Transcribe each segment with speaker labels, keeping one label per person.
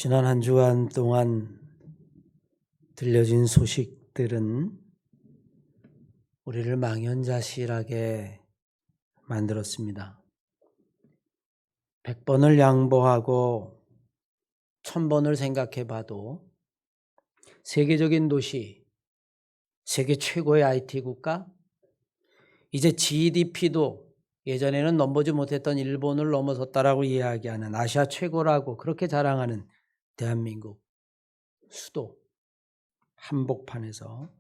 Speaker 1: 지난 한 주간 동안 들려진 소식들은 우리를 망연자실하게 만들었습니다. 100번을 양보하고 1000번을 생각해 봐도 세계적인 도시, 세계 최고의 IT 국가, 이제 GDP도 예전에는 넘보지 못했던 일본을 넘어섰다라고 이야기하는 아시아 최고라고 그렇게 자랑하는 대한민국 수도 한복판에서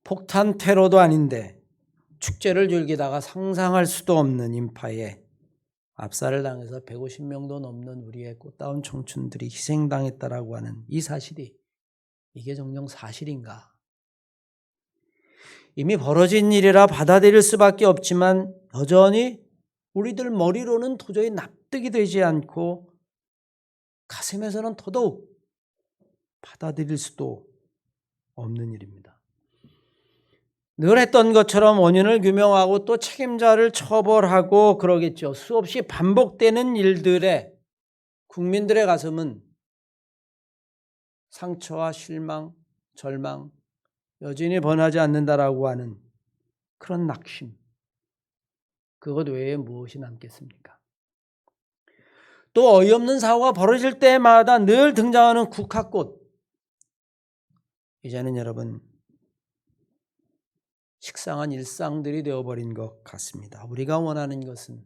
Speaker 1: 폭탄 테러도 아닌데 축제를 즐기다가 상상할 수도 없는 인파에 압살을 당해서 150명도 넘는 우리의 꽃다운 청춘들이 희생당했다라고 하는 이 사실이 이게 정녕 사실인가? 이미 벌어진 일이라 받아들일 수밖에 없지만 여전히 우리들 머리로는 도저히 납득이 되지 않고 가슴에서는 더더욱 받아들일 수도 없는 일입니다. 늘 했던 것처럼 원인을 규명하고 또 책임자를 처벌하고 그러겠죠. 수없이 반복되는 일들에 국민들의 가슴은 상처와 실망, 절망, 여전히 번하지 않는다라고 하는 그런 낙심, 그것 외에 무엇이 남겠습니까? 또 어이없는 사고가 벌어질 때마다 늘 등장하는 국화꽃. 이제는 여러분 식상한 일상들이 되어버린 것 같습니다. 우리가 원하는 것은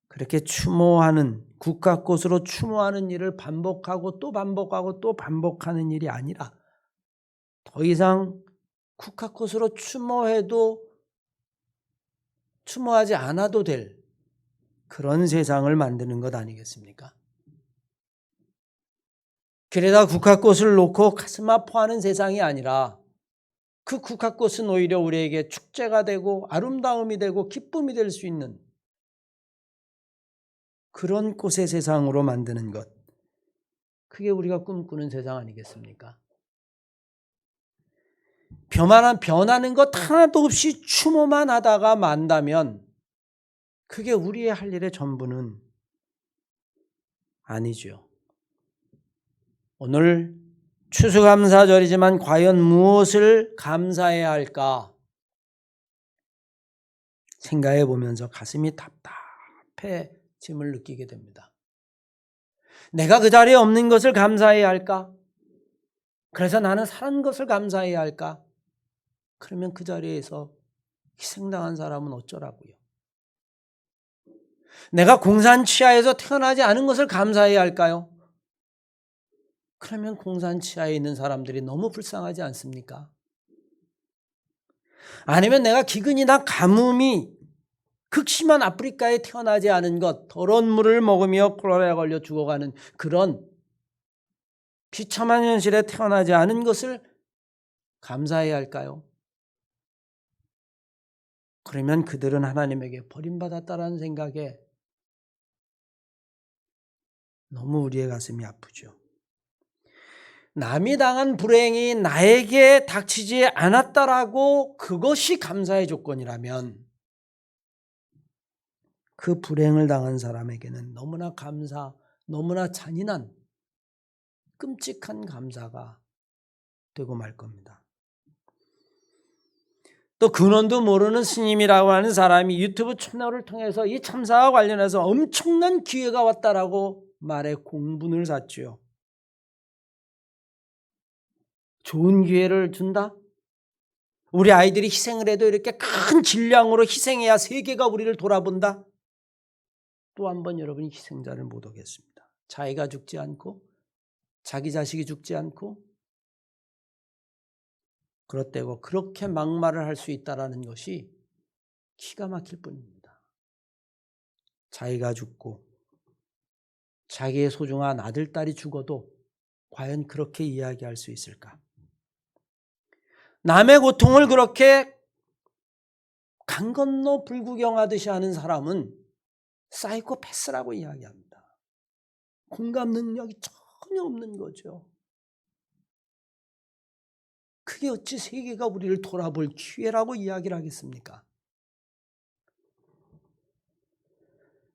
Speaker 1: 그렇게 추모하는 국화꽃으로 추모하는 일을 반복하고 또 반복하고 또 반복하는 일이 아니라 더 이상 국화꽃으로 추모해도 추모하지 않아도 될 그런 세상을 만드는 것 아니겠습니까? 길에다 국화꽃을 놓고 가슴 아파하는 세상이 아니라 그 국화꽃은 오히려 우리에게 축제가 되고 아름다움이 되고 기쁨이 될 수 있는 그런 꽃의 세상으로 만드는 것, 그게 우리가 꿈꾸는 세상 아니겠습니까? 변하는 것 하나도 없이 추모만 하다가 만다면 그게 우리의 할 일의 전부는 아니죠. 오늘 추수감사절이지만 과연 무엇을 감사해야 할까 생각해 보면서 가슴이 답답해짐을 느끼게 됩니다. 내가 그 자리에 없는 것을 감사해야 할까? 그래서 나는 사는 것을 감사해야 할까? 그러면 그 자리에서 희생당한 사람은 어쩌라고요? 내가 공산치하에서 태어나지 않은 것을 감사해야 할까요? 그러면 공산치하에 있는 사람들이 너무 불쌍하지 않습니까? 아니면 내가 기근이나 가뭄이 극심한 아프리카에 태어나지 않은 것, 더러운 물을 먹으며 콜레라에 걸려 죽어가는 그런 비참한 현실에 태어나지 않은 것을 감사해야 할까요? 그러면 그들은 하나님에게 버림받았다라는 생각에 너무 우리의 가슴이 아프죠. 남이 당한 불행이 나에게 닥치지 않았다라고 그것이 감사의 조건이라면 그 불행을 당한 사람에게는 너무나 너무나 잔인한 끔찍한 감사가 되고 말 겁니다. 또 근원도 모르는 스님이라고 하는 사람이 유튜브 채널을 통해서 이 참사와 관련해서 엄청난 기회가 왔다라고 말에 공분을 샀죠. 좋은 기회를 준다? 우리 아이들이 희생을 해도 이렇게 큰 질량으로 희생해야 세계가 우리를 돌아본다? 또 한 번 여러분이 희생자를 못 오겠습니다. 자기가 죽지 않고 자기 자식이 죽지 않고 그렇다고 그렇게 막말을 할 수 있다는 것이 기가 막힐 뿐입니다. 자기가 죽고 자기의 소중한 아들, 딸이 죽어도 과연 그렇게 이야기할 수 있을까? 남의 고통을 그렇게 강 건너 불구경하듯이 하는 사람은 사이코패스라고 이야기합니다. 공감 능력이 전혀 없는 거죠. 그게 어찌 세계가 우리를 돌아볼 기회라고 이야기를 하겠습니까?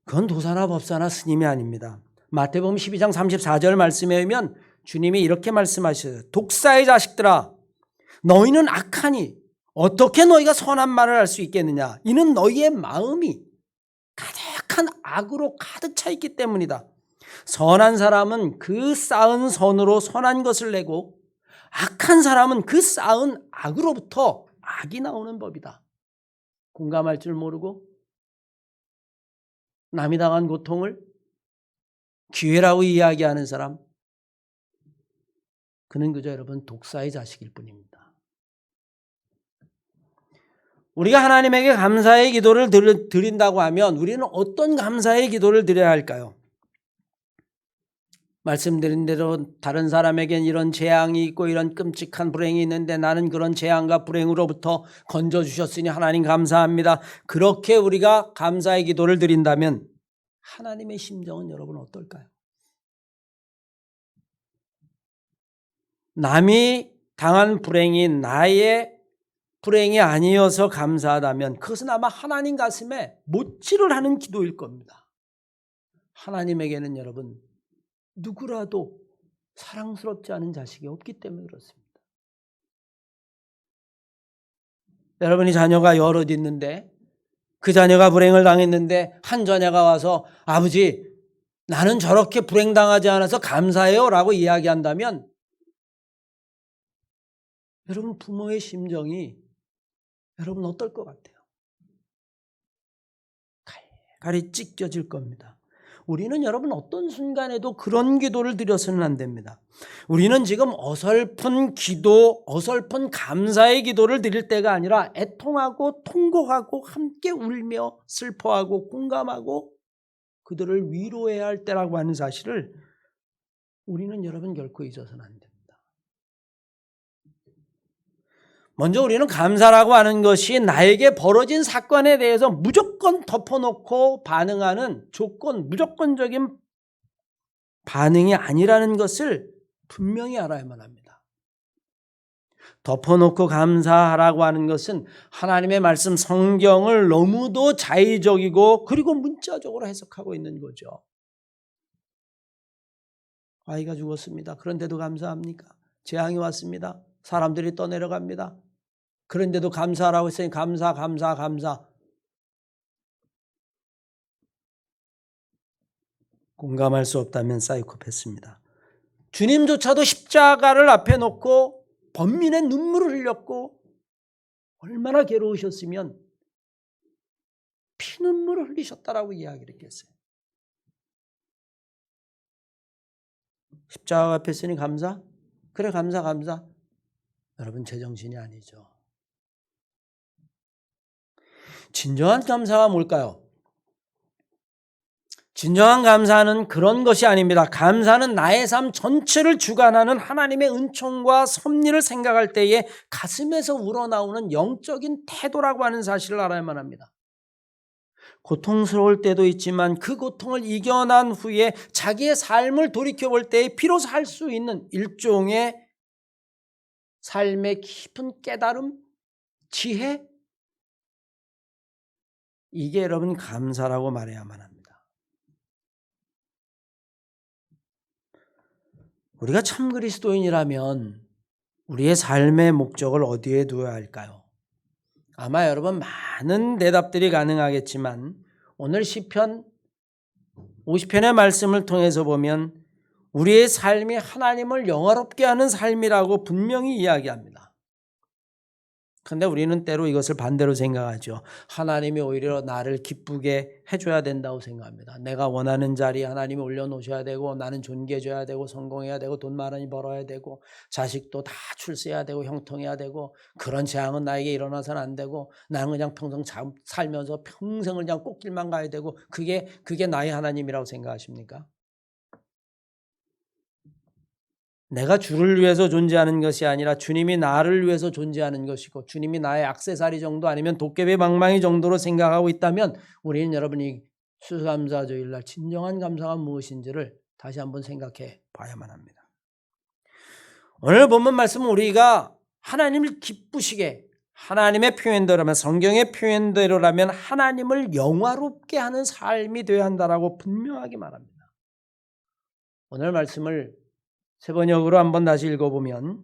Speaker 1: 그건 도사나 법사나 스님이 아닙니다. 마태복음 12장 34절 말씀에 의하면 주님이 이렇게 말씀하셨어요. 독사의 자식들아, 너희는 악하니 어떻게 너희가 선한 말을 할 수 있겠느냐. 이는 너희의 마음이 가득한 악으로 가득 차 있기 때문이다. 선한 사람은 그 쌓은 선으로 선한 것을 내고 악한 사람은 그 쌓은 악으로부터 악이 나오는 법이다. 공감할 줄 모르고 남이 당한 고통을 기회라고 이야기하는 사람, 그는 그저 여러분 독사의 자식일 뿐입니다. 우리가 하나님에게 감사의 기도를 드린다고 하면 우리는 어떤 감사의 기도를 드려야 할까요? 말씀드린 대로 다른 사람에겐 이런 재앙이 있고 이런 끔찍한 불행이 있는데 나는 그런 재앙과 불행으로부터 건져주셨으니 하나님 감사합니다. 그렇게 우리가 감사의 기도를 드린다면 하나님의 심정은 여러분 어떨까요? 남이 당한 불행이 나의 불행이 아니어서 감사하다면 그것은 아마 하나님 가슴에 못질을 하는 기도일 겁니다. 하나님에게는 여러분 누구라도 사랑스럽지 않은 자식이 없기 때문에 그렇습니다. 여러분이 자녀가 여럿 있는데 그 자녀가 불행을 당했는데 한 자녀가 와서 아버지 나는 저렇게 불행당하지 않아서 감사해요 라고 이야기한다면 여러분 부모의 심정이 여러분 어떨 것 같아요? 갈갈이 찢겨질 겁니다. 우리는 여러분 어떤 순간에도 그런 기도를 드려서는 안 됩니다. 우리는 지금 어설픈 기도, 어설픈 감사의 기도를 드릴 때가 아니라 애통하고 통곡하고 함께 울며 슬퍼하고 공감하고 그들을 위로해야 할 때라고 하는 사실을 우리는 여러분 결코 잊어서는 안 됩니다. 먼저 우리는 감사라고 하는 것이 나에게 벌어진 사건에 대해서 무조건 덮어놓고 반응하는 무조건적인 반응이 아니라는 것을 분명히 알아야만 합니다. 덮어놓고 감사하라고 하는 것은 하나님의 말씀 성경을 너무도 자의적이고 그리고 문자적으로 해석하고 있는 거죠. 아이가 죽었습니다. 그런데도 감사합니까? 재앙이 왔습니다. 사람들이 떠내려갑니다. 그런데도 감사하라고 했으니 감사. 공감할 수 없다면 사이코패스입니다. 주님조차도 십자가를 앞에 놓고 번민의 눈물을 흘렸고 얼마나 괴로우셨으면 피눈물을 흘리셨다라고 이야기를 했겠어요. 십자가 앞에 있으니 감사? 그래 감사. 여러분 제정신이 아니죠. 진정한 감사가 뭘까요? 진정한 감사는 그런 것이 아닙니다. 감사는 나의 삶 전체를 주관하는 하나님의 은총과 섭리를 생각할 때에 가슴에서 우러나오는 영적인 태도라고 하는 사실을 알아야만 합니다. 고통스러울 때도 있지만 그 고통을 이겨난 후에 자기의 삶을 돌이켜볼 때에 비로소 할 수 있는 일종의 삶의 깊은 깨달음, 지혜, 이게 여러분 감사라고 말해야만 합니다. 우리가 참 그리스도인이라면 우리의 삶의 목적을 어디에 두어야 할까요? 아마 여러분 많은 대답들이 가능하겠지만 오늘 시편 50편의 말씀을 통해서 보면 우리의 삶이 하나님을 영화롭게 하는 삶이라고 분명히 이야기합니다. 그런데 우리는 때로 이것을 반대로 생각하죠. 하나님이 오히려 나를 기쁘게 해줘야 된다고 생각합니다. 내가 원하는 자리에 하나님이 올려놓으셔야 되고 나는 존귀해져야 되고 성공해야 되고 돈 많이 벌어야 되고 자식도 다 출세해야 되고 형통해야 되고 그런 재앙은 나에게 일어나서는 안 되고 나는 그냥 평생 살면서 평생을 그냥 꽃길만 가야 되고 그게 나의 하나님이라고 생각하십니까? 내가 주를 위해서 존재하는 것이 아니라 주님이 나를 위해서 존재하는 것이고 주님이 나의 액세서리 정도 아니면 도깨비 방망이 정도로 생각하고 있다면 우리는 여러분이 수감사주일날 진정한 감사가 무엇인지를 다시 한번 생각해 봐야만 합니다. 오늘 본문 말씀은 우리가 하나님을 기쁘시게 하나님의 표현대로라면, 성경의 표현대로라면 하나님을 영화롭게 하는 삶이 되어야 한다라고 분명하게 말합니다. 오늘 말씀을 세 번역으로 한번 다시 읽어보면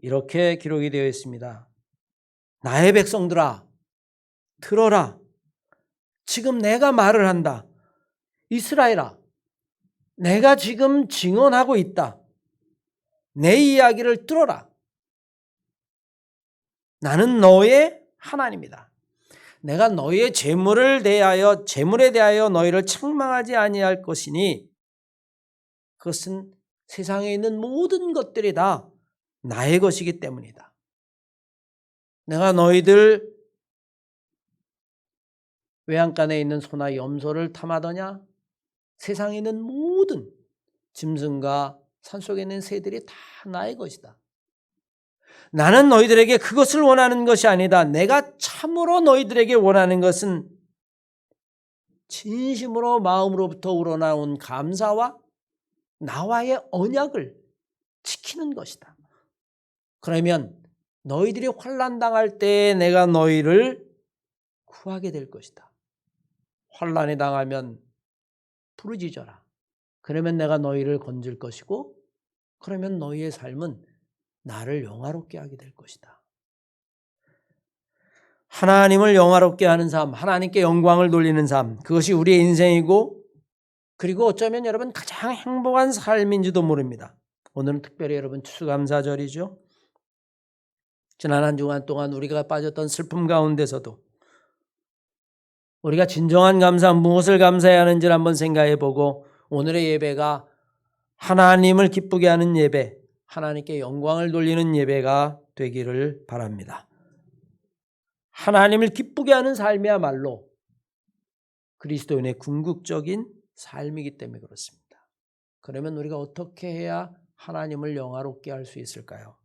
Speaker 1: 이렇게 기록이 되어 있습니다. 나의 백성들아, 들어라. 지금 내가 말을 한다. 이스라엘아, 내가 지금 증언하고 있다. 내 이야기를 들어라. 나는 너의 하나님이다. 내가 너의 재물에 대하여 너희를 책망하지 아니할 것이니 그것은 세상에 있는 모든 것들이 다 나의 것이기 때문이다. 내가 너희들 외양간에 있는 소나 염소를 탐하더냐? 세상에 있는 모든 짐승과 산속에 있는 새들이 다 나의 것이다. 나는 너희들에게 그것을 원하는 것이 아니다. 내가 참으로 너희들에게 원하는 것은 진심으로 마음으로부터 우러나온 감사와 나와의 언약을 지키는 것이다. 그러면 너희들이 환난 당할 때 내가 너희를 구하게 될 것이다. 환난이 당하면 부르짖어라. 그러면 내가 너희를 건질 것이고, 그러면 너희의 삶은 나를 영화롭게 하게 될 것이다. 하나님을 영화롭게 하는 삶, 하나님께 영광을 돌리는 삶, 그것이 우리의 인생이고, 그리고 어쩌면 여러분 가장 행복한 삶인지도 모릅니다. 오늘은 특별히 여러분 추수감사절이죠. 지난 한 주간 동안 우리가 빠졌던 슬픔 가운데서도 우리가 진정한 감사, 무엇을 감사해야 하는지를 한번 생각해 보고, 오늘의 예배가 하나님을 기쁘게 하는 예배, 하나님께 영광을 돌리는 예배가 되기를 바랍니다. 하나님을 기쁘게 하는 삶이야말로 그리스도인의 궁극적인 삶이기 때문에 그렇습니다. 그러면 우리가 어떻게 해야 하나님을 영화롭게 할 수 있을까요?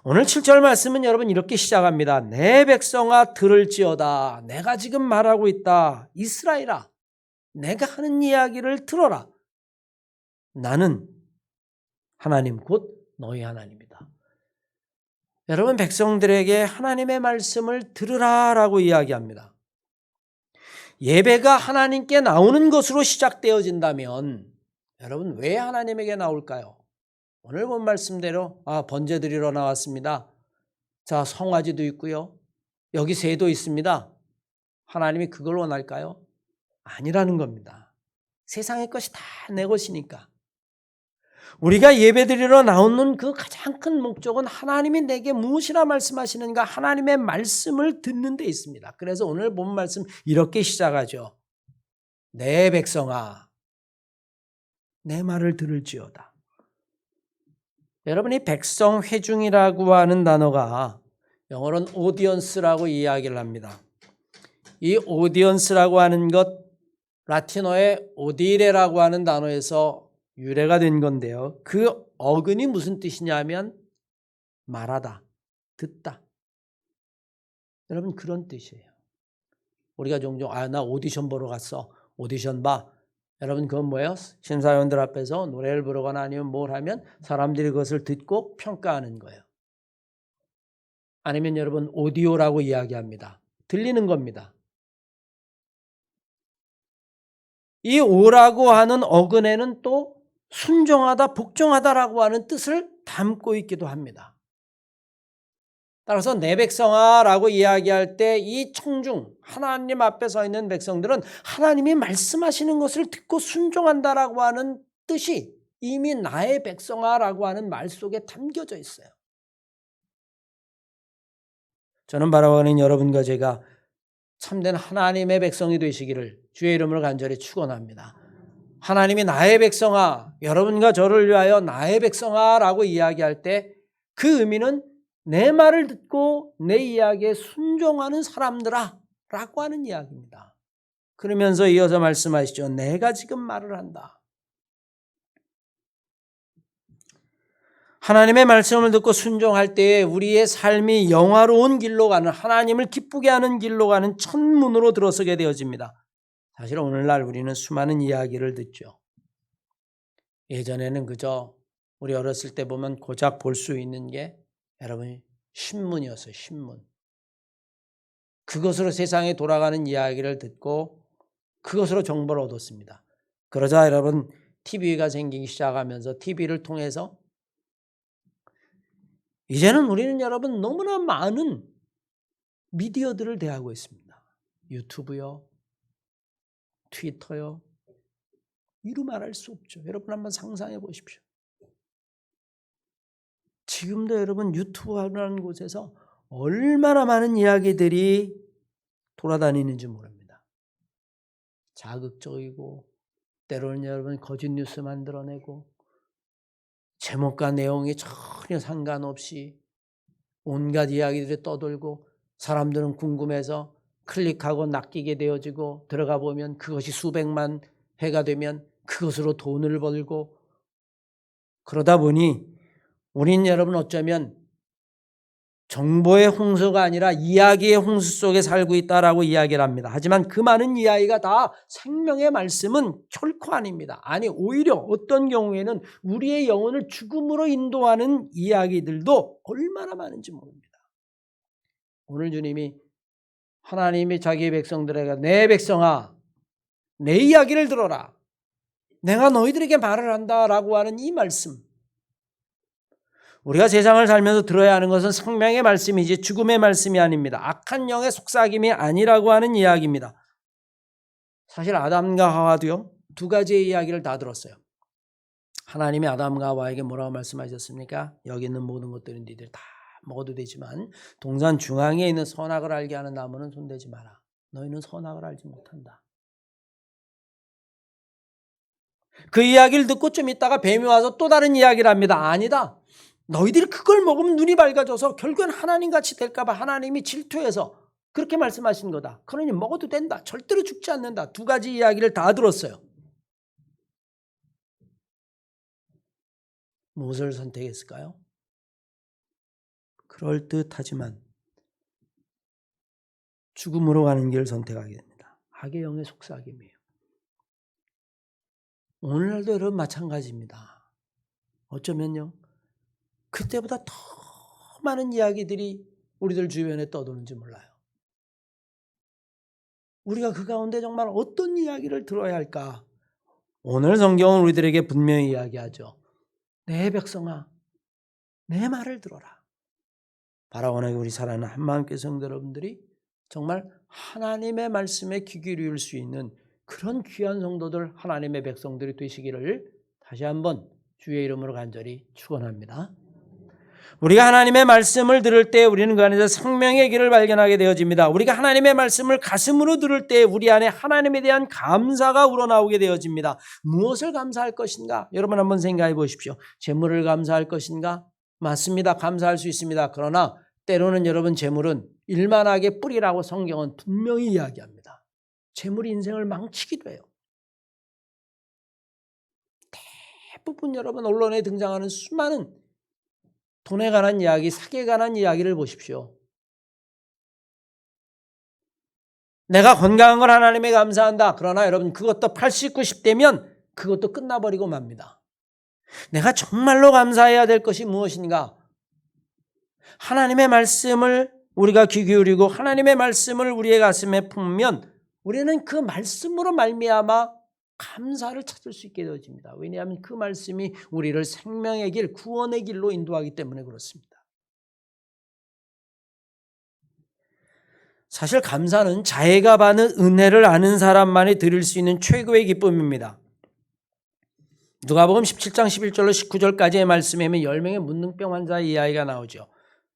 Speaker 1: 오늘 7절 말씀은 여러분 이렇게 시작합니다. 내 백성아 들을지어다. 내가 지금 말하고 있다. 이스라엘아, 내가 하는 이야기를 들어라. 나는 하나님 곧 너희 하나님이다. 여러분 백성들에게 하나님의 말씀을 들으라라고 이야기합니다. 예배가 하나님께 나오는 것으로 시작되어진다면 여러분 왜 하나님에게 나올까요? 오늘 본 말씀대로 번제 드리러 나왔습니다. 자, 송아지도 있고요. 여기 새도 있습니다. 하나님이 그걸 원할까요? 아니라는 겁니다. 세상의 것이 다 내 것이니까. 우리가 예배드리러 나오는 그 가장 큰 목적은 하나님이 내게 무엇이라 말씀하시는가, 하나님의 말씀을 듣는 데 있습니다. 그래서 오늘 본 말씀 이렇게 시작하죠. 내 백성아, 내 말을 들을지어다. 여러분 이 백성 회중이라고 하는 단어가 영어로는 오디언스라고 이야기를 합니다. 이 오디언스라고 하는 것 라틴어의 오디레라고 하는 단어에서 유래가 된 건데요. 그 어근이 무슨 뜻이냐면 말하다, 듣다. 여러분 그런 뜻이에요. 우리가 종종 나 오디션 보러 갔어. 오디션 봐. 여러분 그건 뭐예요? 심사위원들 앞에서 노래를 부르거나 아니면 뭘 하면 사람들이 그것을 듣고 평가하는 거예요. 아니면 여러분 오디오라고 이야기합니다. 들리는 겁니다. 이 오라고 하는 어근에는 또 순종하다, 복종하다라고 하는 뜻을 담고 있기도 합니다. 따라서 내 백성아라고 이야기할 때 이 청중, 하나님 앞에 서 있는 백성들은 하나님이 말씀하시는 것을 듣고 순종한다라고 하는 뜻이 이미 나의 백성아라고 하는 말 속에 담겨져 있어요. 저는 바라보는 여러분과 제가 참된 하나님의 백성이 되시기를 주의 이름으로 간절히 축원합니다. 하나님이 나의 백성아, 여러분과 저를 위하여 나의 백성아라고 이야기할 때 그 의미는 내 말을 듣고 내 이야기에 순종하는 사람들아 라고 하는 이야기입니다. 그러면서 이어서 말씀하시죠. 내가 지금 말을 한다. 하나님의 말씀을 듣고 순종할 때에 우리의 삶이 영화로운 길로 가는, 하나님을 기쁘게 하는 길로 가는 첫문으로 들어서게 되어집니다. 사실 오늘날 우리는 수많은 이야기를 듣죠. 예전에는 그저 우리 어렸을 때 보면 고작 볼 수 있는 게 여러분이 신문이었어요. 신문. 그것으로 세상에 돌아가는 이야기를 듣고 그것으로 정보를 얻었습니다. 그러자 여러분 TV가 생기기 시작하면서 TV를 통해서 이제는 우리는 여러분 너무나 많은 미디어들을 대하고 있습니다. 유튜브요, 트위터요. 이루 말할 수 없죠. 여러분 한번 상상해 보십시오. 지금도 여러분 유튜브라는 곳에서 얼마나 많은 이야기들이 돌아다니는지 모릅니다. 자극적이고 때로는 여러분 거짓 뉴스 만들어내고 제목과 내용이 전혀 상관없이 온갖 이야기들이 떠돌고 사람들은 궁금해서 클릭하고 낚이게 되어지고 들어가 보면 그것이 수백만 회가 되면 그것으로 돈을 벌고 그러다 보니 우린 여러분 어쩌면 정보의 홍수가 아니라 이야기의 홍수 속에 살고 있다라고 이야기를 합니다. 하지만 그 많은 이야기가 다 생명의 말씀은 결코 아닙니다. 아니 오히려 어떤 경우에는 우리의 영혼을 죽음으로 인도하는 이야기들도 얼마나 많은지 모릅니다. 오늘 주님이 하나님이 자기의 백성들에게 내 백성아 내 이야기를 들어라. 내가 너희들에게 말을 한다라고 하는 이 말씀. 우리가 세상을 살면서 들어야 하는 것은 생명의 말씀이지 죽음의 말씀이 아닙니다. 악한 영의 속삭임이 아니라고 하는 이야기입니다. 사실 아담과 하와도요. 두 가지의 이야기를 다 들었어요. 하나님이 아담과 하와에게 뭐라고 말씀하셨습니까? 여기 있는 모든 것들은 니들 다 먹어도 되지만 동산 중앙에 있는 선악을 알게 하는 나무는 손대지 마라. 너희는 선악을 알지 못한다. 그 이야기를 듣고 좀 있다가 뱀이 와서 또 다른 이야기를 합니다. 아니다. 너희들이 그걸 먹으면 눈이 밝아져서 결국엔 하나님같이 될까 봐 하나님이 질투해서 그렇게 말씀하신 거다. 그러니 먹어도 된다. 절대로 죽지 않는다. 두 가지 이야기를 다 들었어요. 무엇을 선택했을까요? 그럴듯하지만 죽음으로 가는 길을 선택하게 됩니다. 악의 영의 속삭임이에요. 오늘날도 여러분 마찬가지입니다. 어쩌면요. 그때보다 더 많은 이야기들이 우리들 주변에 떠도는지 몰라요. 우리가 그 가운데 정말 어떤 이야기를 들어야 할까? 오늘 성경은 우리들에게 분명히 이야기하죠. 내 백성아, 내 말을 들어라. 바라원하게 우리 사랑하는 한마음교회 성도 여러분들이 정말 하나님의 말씀에 귀 기울일 수 있는 그런 귀한 성도들, 하나님의 백성들이 되시기를 다시 한번 주의 이름으로 간절히 축원합니다. 우리가 하나님의 말씀을 들을 때 우리는 그 안에서 생명의 길을 발견하게 되어집니다. 우리가 하나님의 말씀을 가슴으로 들을 때 우리 안에 하나님에 대한 감사가 우러나오게 되어집니다. 무엇을 감사할 것인가? 여러분 한번 생각해 보십시오. 재물을 감사할 것인가? 맞습니다. 감사할 수 있습니다. 그러나 때로는 여러분 재물은 일만하게 뿌리라고 성경은 분명히 이야기합니다. 재물이 인생을 망치기도 해요. 대부분 여러분 언론에 등장하는 수많은 돈에 관한 이야기, 사기에 관한 이야기를 보십시오. 내가 건강한 걸 하나님에 감사한다. 그러나 여러분 그것도 80, 90대면 그것도 끝나버리고 맙니다. 내가 정말로 감사해야 될 것이 무엇인가? 하나님의 말씀을 우리가 귀 기울이고 하나님의 말씀을 우리의 가슴에 품으면 우리는 그 말씀으로 말미암아 감사를 찾을 수 있게 되어집니다. 왜냐하면 그 말씀이 우리를 생명의 길, 구원의 길로 인도하기 때문에 그렇습니다. 사실 감사는 자기가 받는 은혜를 아는 사람만이 드릴 수 있는 최고의 기쁨입니다. 누가복음 17장 11절로 19절까지의 말씀에 10명의 문둥병 환자의 이야기가 나오죠.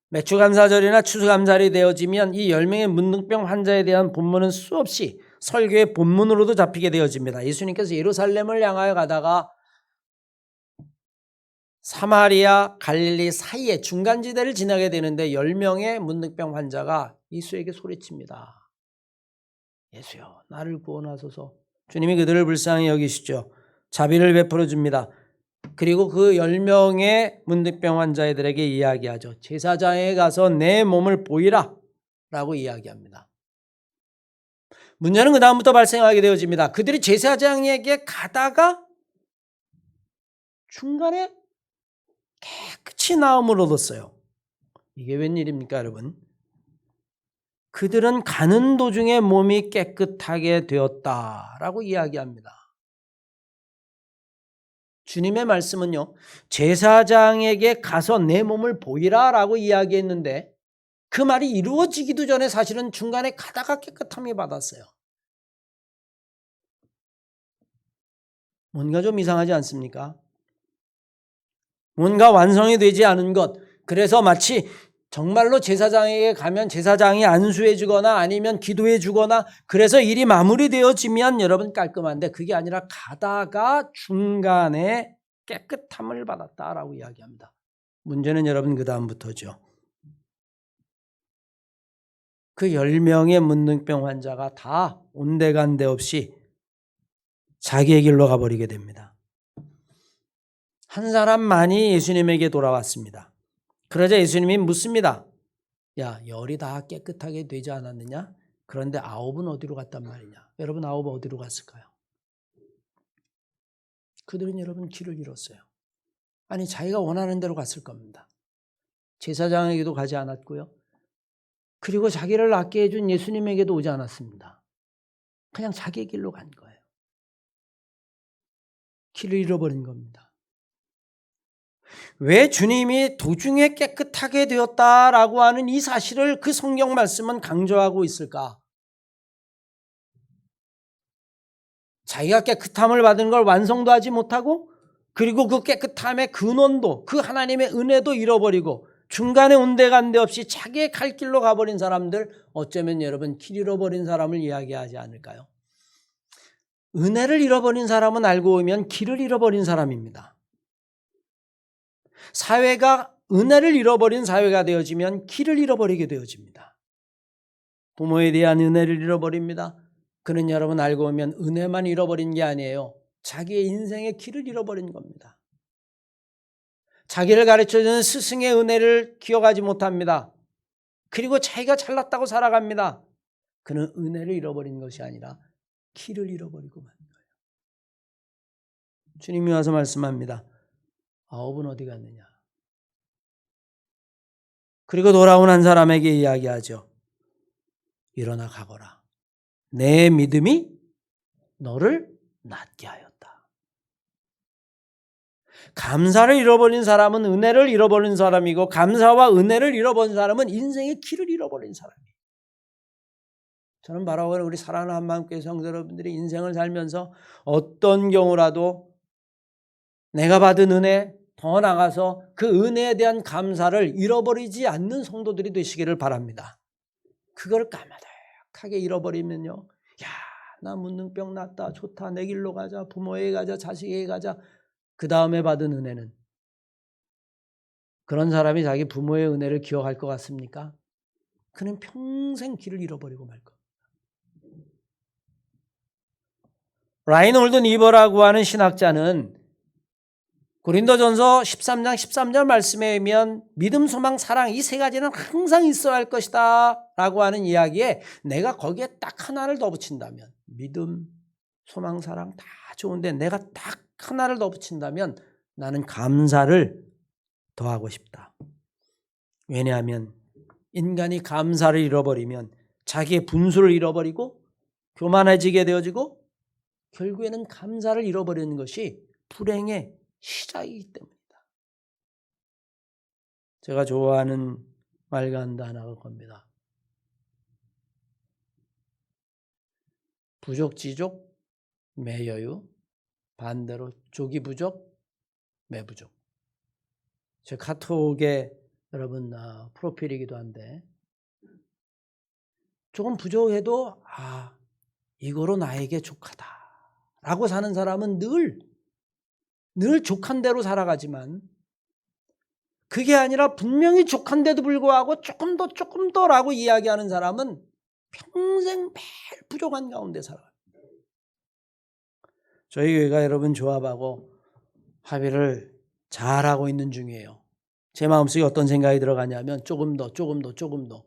Speaker 1: 매추감사절이나 추수감사절이 되어지면 이 10명의 문둥병 환자에 대한 본문은 수없이 설교의 본문으로도 잡히게 되어집니다. 예수님께서 예루살렘을 향하여 가다가 사마리아, 갈릴리 사이에 중간지대를 지나게 되는데 10명의 문둥병 환자가 예수에게 소리칩니다. 예수여, 나를 구원하소서. 주님이 그들을 불쌍히 여기시죠. 자비를 베풀어 줍니다. 그리고 그 10명의 문둥병 환자들에게 이야기하죠. 제사장에 가서 내 몸을 보이라 라고 이야기합니다. 문제는 그 다음부터 발생하게 되어집니다. 그들이 제사장에게 가다가 중간에 깨끗이 나음을 얻었어요. 이게 웬일입니까, 여러분? 그들은 가는 도중에 몸이 깨끗하게 되었다라고 이야기합니다. 주님의 말씀은요, 제사장에게 가서 내 몸을 보이라라고 이야기했는데 그 말이 이루어지기도 전에 사실은 중간에 가다가 깨끗함이 받았어요. 뭔가 좀 이상하지 않습니까? 뭔가 완성이 되지 않은 것, 그래서 마치 정말로 제사장에게 가면 제사장이 안수해 주거나 아니면 기도해 주거나 그래서 일이 마무리되어지면 여러분 깔끔한데 그게 아니라 가다가 중간에 깨끗함을 받았다라고 이야기합니다. 문제는 여러분 그 다음부터죠. 그 10명의 문둥병 환자가 다 온데간데 없이 자기의 길로 가버리게 됩니다. 한 사람만이 예수님에게 돌아왔습니다. 그러자 예수님이 묻습니다. 야, 열이 다 깨끗하게 되지 않았느냐? 그런데 9은 어디로 갔단 말이냐? 여러분 9은 어디로 갔을까요? 그들은 여러분 길을 잃었어요. 아니 자기가 원하는 대로 갔을 겁니다. 제사장에게도 가지 않았고요. 그리고 자기를 낫게 해준 예수님에게도 오지 않았습니다. 그냥 자기의 길로 간 거예요. 길을 잃어버린 겁니다. 왜 주님이 도중에 깨끗하게 되었다라고 하는 이 사실을 그 성경 말씀은 강조하고 있을까? 자기가 깨끗함을 받은 걸 완성도 하지 못하고 그리고 그 깨끗함의 근원도 그 하나님의 은혜도 잃어버리고 중간에 온데간데 없이 자기의 갈 길로 가버린 사람들 어쩌면 여러분 길 잃어버린 사람을 이야기하지 않을까요? 은혜를 잃어버린 사람은 알고 보면 길을 잃어버린 사람입니다. 사회가 은혜를 잃어버린 사회가 되어지면 길을 잃어버리게 되어집니다. 부모에 대한 은혜를 잃어버립니다. 그는 여러분 알고 보면 은혜만 잃어버린 게 아니에요. 자기의 인생의 길을 잃어버린 겁니다. 자기를 가르쳐주는 스승의 은혜를 기억하지 못합니다. 그리고 자기가 잘났다고 살아갑니다. 그는 은혜를 잃어버린 것이 아니라 길을 잃어버리고 만 거예요. 주님이 와서 말씀합니다. 9은 어디 갔느냐? 그리고 돌아온 한 사람에게 이야기하죠. 일어나 가거라. 내 믿음이 너를 낫게 하였다. 감사를 잃어버린 사람은 은혜를 잃어버린 사람이고 감사와 은혜를 잃어버린 사람은 인생의 길을 잃어버린 사람이에요. 저는 바로 우리 사랑하는 한마음교회 성도 여러분들이 인생을 살면서 어떤 경우라도 내가 받은 은혜 더 나가서 그 은혜에 대한 감사를 잃어버리지 않는 성도들이 되시기를 바랍니다. 그걸 까마득하게 잃어버리면요. 야, 나 문둥병 났다. 좋다. 내 길로 가자. 부모에게 가자. 자식에게 가자. 그 다음에 받은 은혜는 그런 사람이 자기 부모의 은혜를 기억할 것 같습니까? 그는 평생 길을 잃어버리고 말 겁니다. 라인홀드 니버라고 하는 신학자는 고린도전서 13장 13절 말씀에 의하면 믿음, 소망, 사랑 이 세 가지는 항상 있어야 할 것이다 라고 하는 이야기에 내가 거기에 딱 하나를 더 붙인다면 믿음, 소망, 사랑 다 좋은데 내가 딱 하나를 더 붙인다면 나는 감사를 더하고 싶다. 왜냐하면 인간이 감사를 잃어버리면 자기의 분수를 잃어버리고 교만해지게 되어지고 결국에는 감사를 잃어버리는 것이 불행의 시작이기 때문이다. 제가 좋아하는 말 가운데 하나가 겁니다. 부족지족 매여유 반대로 족이 부족 매부족. 제 카톡에 여러분 프로필이기도 한데 조금 부족해도 이거로 나에게 족하다 라고 사는 사람은 늘 족한 대로 살아가지만 그게 아니라 분명히 족한데도 불구하고 조금 더 라고 이야기하는 사람은 평생 매일 부족한 가운데 살아요. 저희 교회가 여러분 조합하고 합의를 잘하고 있는 중이에요. 제 마음속에 어떤 생각이 들어가냐면 조금 더.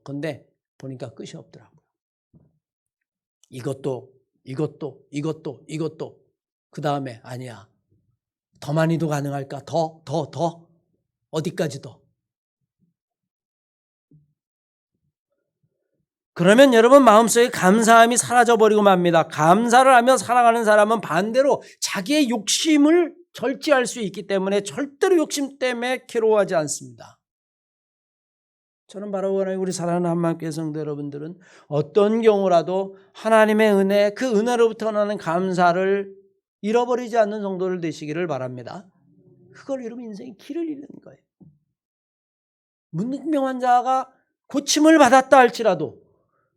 Speaker 1: 근데 보니까 끝이 없더라고요. 이것도 그 다음에 아니야. 더 많이도 가능할까? 더 어디까지 더? 그러면 여러분 마음속에 감사함이 사라져버리고 맙니다. 감사를 하며 살아가는 사람은 반대로 자기의 욕심을 절제할 수 있기 때문에 절대로 욕심 때문에 괴로워하지 않습니다. 저는 바로 원하는 우리 사랑하는 한마음교회 성도 여러분들은 어떤 경우라도 하나님의 은혜, 그 은혜로부터 나는 감사를 잃어버리지 않는 성도를 되시기를 바랍니다. 그걸 여러분 인생의 길을 잃는 거예요. 문둥병한 자가 고침을 받았다 할지라도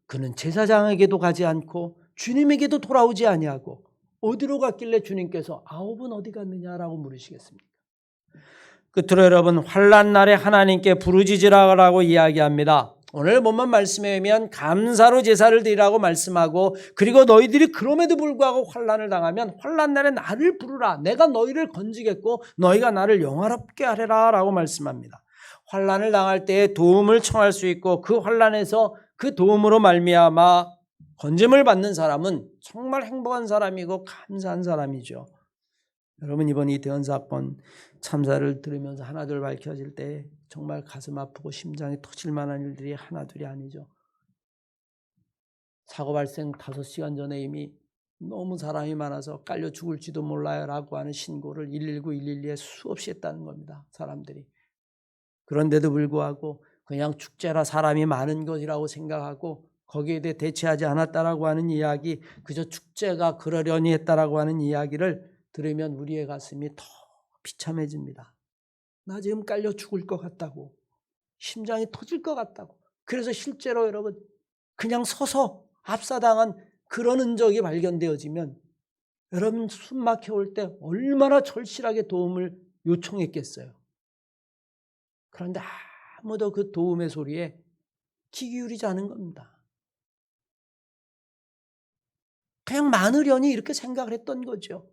Speaker 1: 그는 제사장에게도 가지 않고 주님에게도 돌아오지 아니하고 어디로 갔길래 주님께서 아홉은 어디 갔느냐라고 물으시겠습니까? 끝으로 여러분 환난 날에 하나님께 부르짖으라고 이야기합니다. 오늘 본문 말씀에 의하면 감사로 제사를 드리라고 말씀하고 그리고 너희들이 그럼에도 불구하고 환난을 당하면 환난 날에 나를 부르라. 내가 너희를 건지겠고 너희가 나를 영화롭게 하리라 라고 말씀합니다. 환난을 당할 때에 도움을 청할 수 있고 그 환난에서 그 도움으로 말미암아 건짐을 받는 사람은 정말 행복한 사람이고 감사한 사람이죠. 여러분 이번 이태원 사건 참사를 들으면서 하나둘 밝혀질 때 정말 가슴 아프고 심장이 터질 만한 일들이 하나둘이 아니죠. 사고 발생 5시간 전에 이미 너무 사람이 많아서 깔려 죽을지도 몰라요 라고 하는 신고를 119, 112에 수없이 했다는 겁니다. 사람들이. 그런데도 불구하고 그냥 축제라 사람이 많은 것이라고 생각하고 거기에 대해 대처하지 않았다라고 하는 이야기, 그저 축제가 그러려니 했다라고 하는 이야기를 들으면 우리의 가슴이 더 비참해집니다. 나 지금 깔려 죽을 것 같다고, 심장이 터질 것 같다고. 그래서 실제로 여러분 그냥 서서 압사당한 그런 흔적이 발견되어지면 여러분 숨 막혀올 때 얼마나 절실하게 도움을 요청했겠어요. 그런데 아무도 그 도움의 소리에 귀 기울이지 않은 겁니다. 그냥 많으려니 이렇게 생각을 했던 거죠.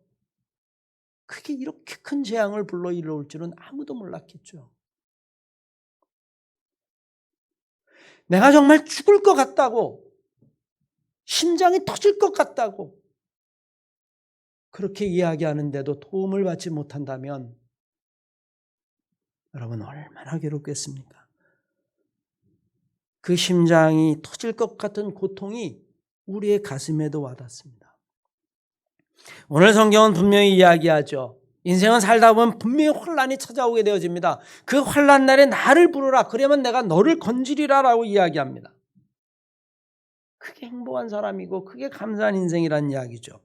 Speaker 1: 그게 이렇게 큰 재앙을 불러일으킬 줄은 아무도 몰랐겠죠. 내가 정말 죽을 것 같다고, 심장이 터질 것 같다고 그렇게 이야기하는데도 도움을 받지 못한다면 여러분 얼마나 괴롭겠습니까? 그 심장이 터질 것 같은 고통이 우리의 가슴에도 와닿습니다. 오늘 성경은 분명히 이야기하죠. 인생은 살다 보면 분명히 환난이 찾아오게 되어집니다. 그 환난 날에 나를 부르라. 그러면 내가 너를 건지리라 라고 이야기합니다. 그게 행복한 사람이고 그게 감사한 인생이라는 이야기죠.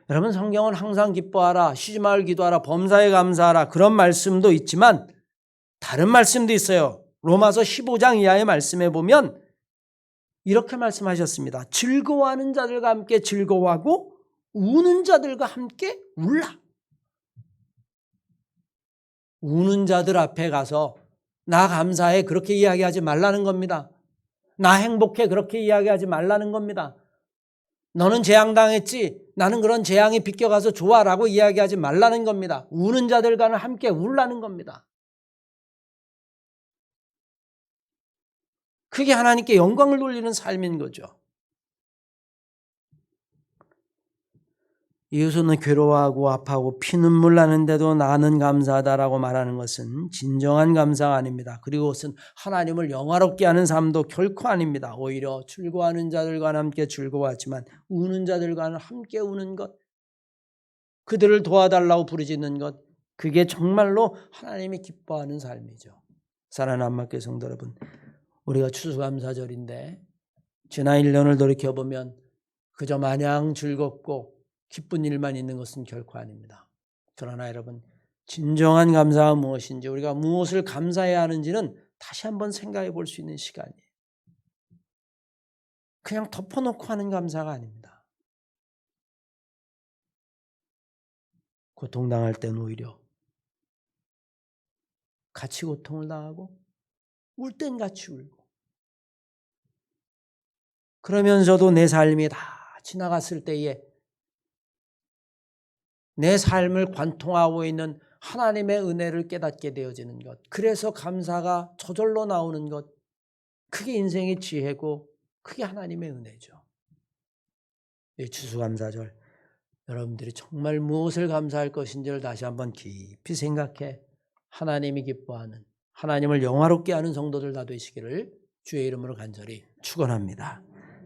Speaker 1: 여러분 성경은 항상 기뻐하라, 쉬지 말고 기도하라, 범사에 감사하라 그런 말씀도 있지만 다른 말씀도 있어요. 로마서 15장 이하의 말씀에 보면 이렇게 말씀하셨습니다. 즐거워하는 자들과 함께 즐거워하고 우는 자들과 함께 울라. 우는 자들 앞에 가서 나 감사해 그렇게 이야기하지 말라는 겁니다. 나 행복해 그렇게 이야기하지 말라는 겁니다. 너는 재앙당했지 나는 그런 재앙이 비껴가서 좋아라고 이야기하지 말라는 겁니다. 우는 자들과는 함께 울라는 겁니다. 그게 하나님께 영광을 돌리는 삶인 거죠. 이웃은 괴로워하고 아파하고 피눈물 나는데도 나는 감사하다라고 말하는 것은 진정한 감사가 아닙니다. 그리고 그것은 하나님을 영화롭게 하는 삶도 결코 아닙니다. 오히려 즐거워하는 자들과 함께 즐거워하지만 우는 자들과는 함께 우는 것, 그들을 도와달라고 부르짖는 것, 그게 정말로 하나님이 기뻐하는 삶이죠. 사랑하는 한마교회 성도 여러분, 우리가 추수감사절인데 지난 1년을 돌이켜보면 그저 마냥 즐겁고 기쁜 일만 있는 것은 결코 아닙니다. 그러나 여러분 진정한 감사가 무엇인지 우리가 무엇을 감사해야 하는지는 다시 한번 생각해 볼 수 있는 시간이에요. 그냥 덮어놓고 하는 감사가 아닙니다. 고통당할 때는 오히려 같이 고통을 당하고 울 땐 같이 울고 그러면서도 내 삶이 다 지나갔을 때에 내 삶을 관통하고 있는 하나님의 은혜를 깨닫게 되어지는 것, 그래서 감사가 저절로 나오는 것, 그게 인생의 지혜고 그게 하나님의 은혜죠. 이 추수감사절 여러분들이 정말 무엇을 감사할 것인지를 다시 한번 깊이 생각해 하나님이 기뻐하는, 하나님을 영화롭게 하는 성도들 다 되시기를 주의 이름으로 간절히 축원합니다.